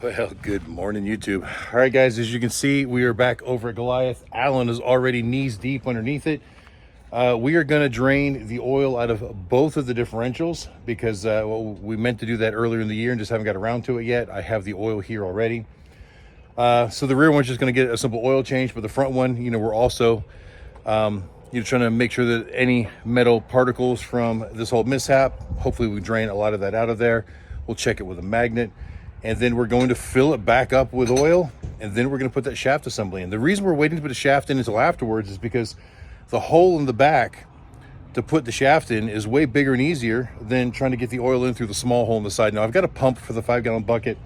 Well, good morning, YouTube. All right, guys, as you can see, we are back over at Goliath. Alan is already knees deep underneath it. We are going to drain the oil out of both of the differentials because we meant to do that earlier in the year and just haven't got around to it yet. I have the oil here already. So the rear one's just going to get a simple oil change, but the front one, we're also trying to make sure that any metal particles from this whole mishap, hopefully we drain a lot of that out of there. We'll check it with a magnet. And then we're going to fill it back up with oil, and then we're going to put that shaft assembly in. The reason we're waiting to put the shaft in until afterwards is because the hole in the back to put the shaft in is way bigger and easier than trying to get the oil in through the small hole in the side. Now, I've got a pump for the 5-gallon bucket,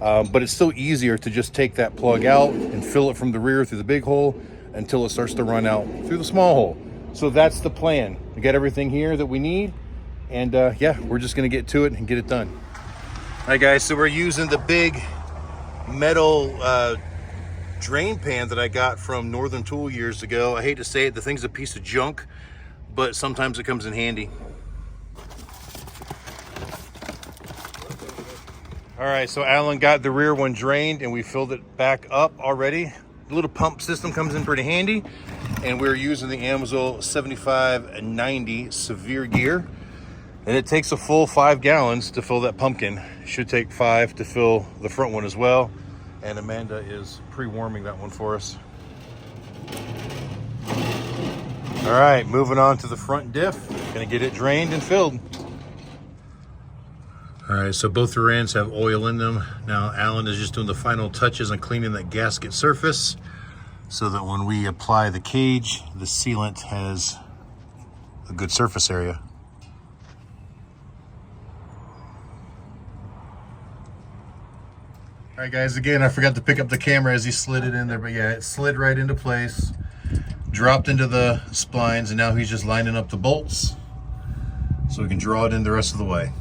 but it's still easier to just take that plug out and fill it from the rear through the big hole until it starts to run out through the small hole. So that's the plan. We got everything here that we need, and yeah, we're just going to get to it and get it done. All right, guys, so we're using the big metal drain pan that I got from Northern Tool years ago. I hate to say it, the thing's a piece of junk, but sometimes it comes in handy. All right, so Alan got the rear one drained and we filled it back up already. The little pump system comes in pretty handy, and we're using the Amsoil 7590 severe gear. And it takes a full 5 gallons to fill that pumpkin. It should take 5 to fill the front one as well. And Amanda is pre-warming that one for us. All right, moving on to the front diff. Gonna get it drained and filled. All right, so both the rear ends have oil in them. Now Alan is just doing the final touches on cleaning that gasket surface so that when we apply the cage, the sealant has a good surface area. All right, guys, again, I forgot to pick up the camera as he slid it in there, but yeah, it slid right into place, dropped into the splines, and now he's just lining up the bolts so we can draw it in the rest of the way.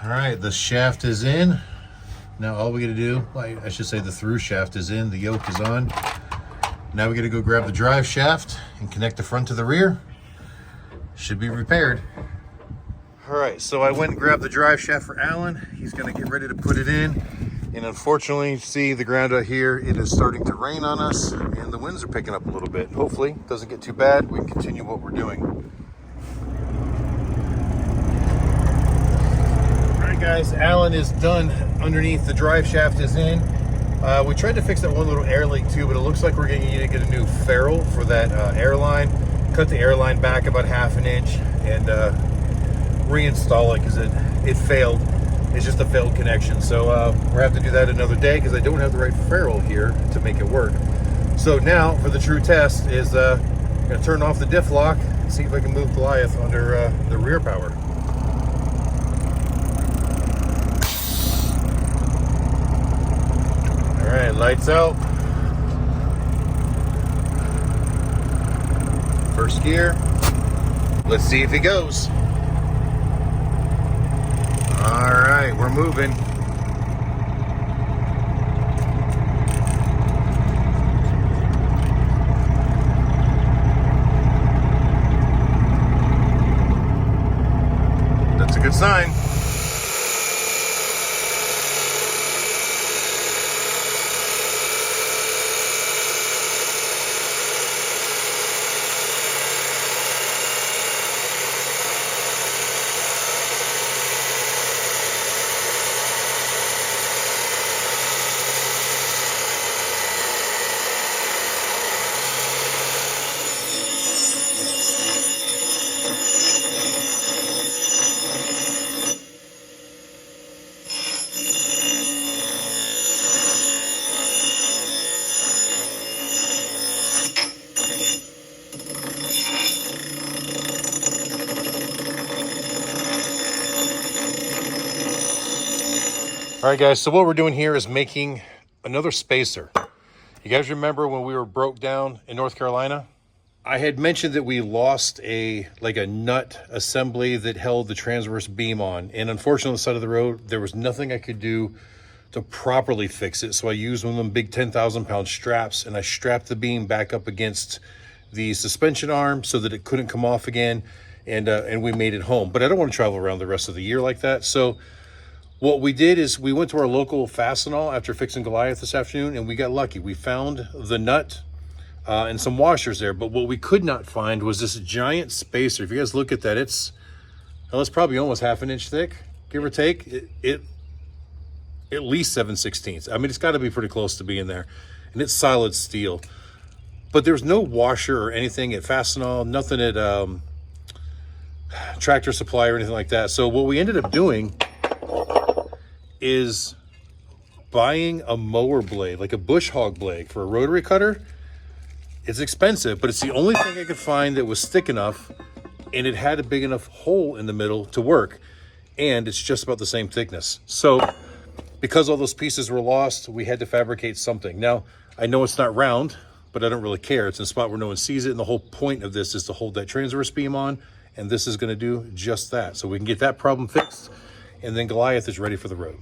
All right, the shaft is in. Now all we gotta do, I should say the through shaft is in, the yoke is on. Now we gotta go grab the drive shaft and connect the front to the rear. Should be repaired. All right, so I went and grabbed the drive shaft for Alan. He's gonna get ready to put it in. And unfortunately, see the ground out here, it is starting to rain on us and the winds are picking up a little bit. Hopefully it doesn't get too bad. We can continue what we're doing. Guys, Alan is done underneath. The drive shaft is in. We tried to fix that one little air leak too, but it looks like we're going to need to get a new ferrule for that air line. Cut the air line back about 1/2 inch and reinstall it because it failed. It's just a failed connection. So we're have to do that another day because I don't have the right ferrule here to make it work. So now for the true test is going to turn off the diff lock and see if I can move Goliath under the rear power. All right, lights out. First gear. Let's see if he goes. All right, we're moving. That's a good sign. All right, guys, so what we're doing here is making another spacer. You guys remember when we were broke down in North Carolina? I had mentioned that we lost a nut assembly that held the transverse beam on. And unfortunately, on the side of the road, there was nothing I could do to properly fix it. So I used one of them big 10,000 pound straps, and I strapped the beam back up against the suspension arm so that it couldn't come off again. And we made it home. But I don't want to travel around the rest of the year like that. So what we did is we went to our local Fastenal after fixing Goliath this afternoon, and we got lucky. We found the nut and some washers there, but what we could not find was this giant spacer. If you guys look at that, it's probably almost half an inch thick, give or take. It at least 7/16. I mean, it's got to be pretty close to being there, and it's solid steel. But there's no washer or anything at Fastenal, nothing at Tractor Supply or anything like that. So what we ended up doing is buying a mower blade, like a bush hog blade for a rotary cutter. It's expensive, but it's the only thing I could find that was thick enough, and it had a big enough hole in the middle to work, and it's just about the same thickness. So because all those pieces were lost, we had to fabricate something. Now, I know it's not round, but I don't really care. It's in a spot where no one sees it, and the whole point of this is to hold that transverse beam on, and this is going to do just that. So we can get that problem fixed, and then Goliath is ready for the road.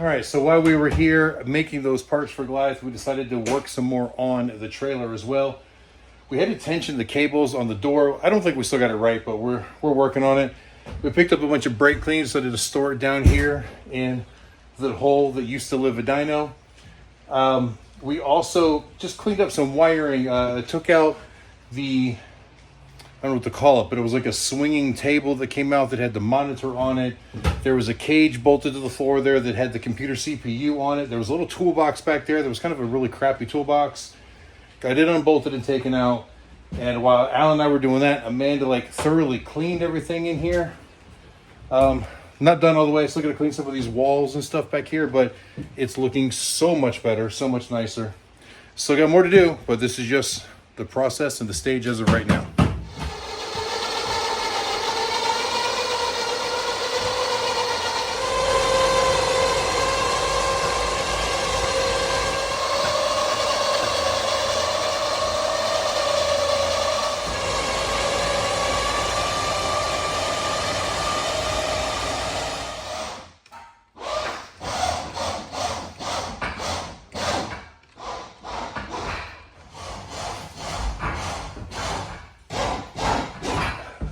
All right, so while we were here making those parts for Goliath, we decided to work some more on the trailer as well. We had to tension the cables on the door. I don't think we still got it right, but we're working on it. We picked up a bunch of brake cleans so to store it down here in the hole that used to live a dyno. We also just cleaned up some wiring. Took out the, I don't know what to call it, but it was like a swinging table that came out that had the monitor on it. There was a cage bolted to the floor there that had the computer CPU on it. There was a little toolbox back there. There was kind of a really crappy toolbox. Got it unbolted and taken out. And while Alan and I were doing that, Amanda thoroughly cleaned everything in here. Not done all the way. Still got to clean some of these walls and stuff back here, but it's looking so much better, so much nicer. Still got more to do, but this is just the process and the stage as of right now.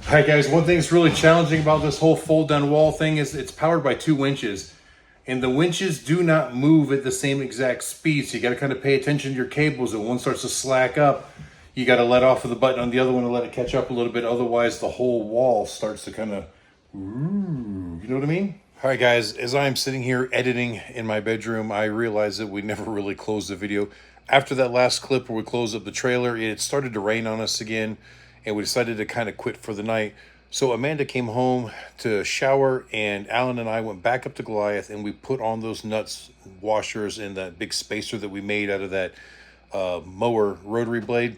All right, guys, one thing that's really challenging about this whole fold down wall thing is it's powered by 2 winches, and the winches do not move at the same exact speed. So you got to kind of pay attention to your cables. When one starts to slack up, you got to let off of the button on the other one to let it catch up a little bit. Otherwise, the whole wall starts to kind of, you know what I mean? All right, guys, as I'm sitting here editing in my bedroom, I realized that we never really closed the video. After that last clip where we closed up the trailer, it started to rain on us again, and we decided to kind of quit for the night. So Amanda came home to shower, and Alan and I went back up to Goliath, and we put on those nuts, washers, and that big spacer that we made out of that mower rotary blade.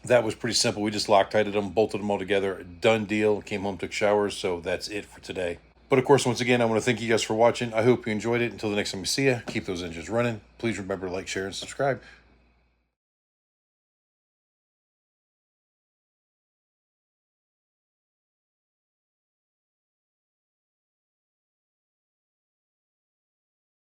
That was pretty simple. We just Loctited them, bolted them all together. Done deal. Came home, took showers. So that's it for today. But of course, once again, I want to thank you guys for watching. I hope you enjoyed it. Until the next time we see you, keep those engines running. Please remember to like, share, and subscribe.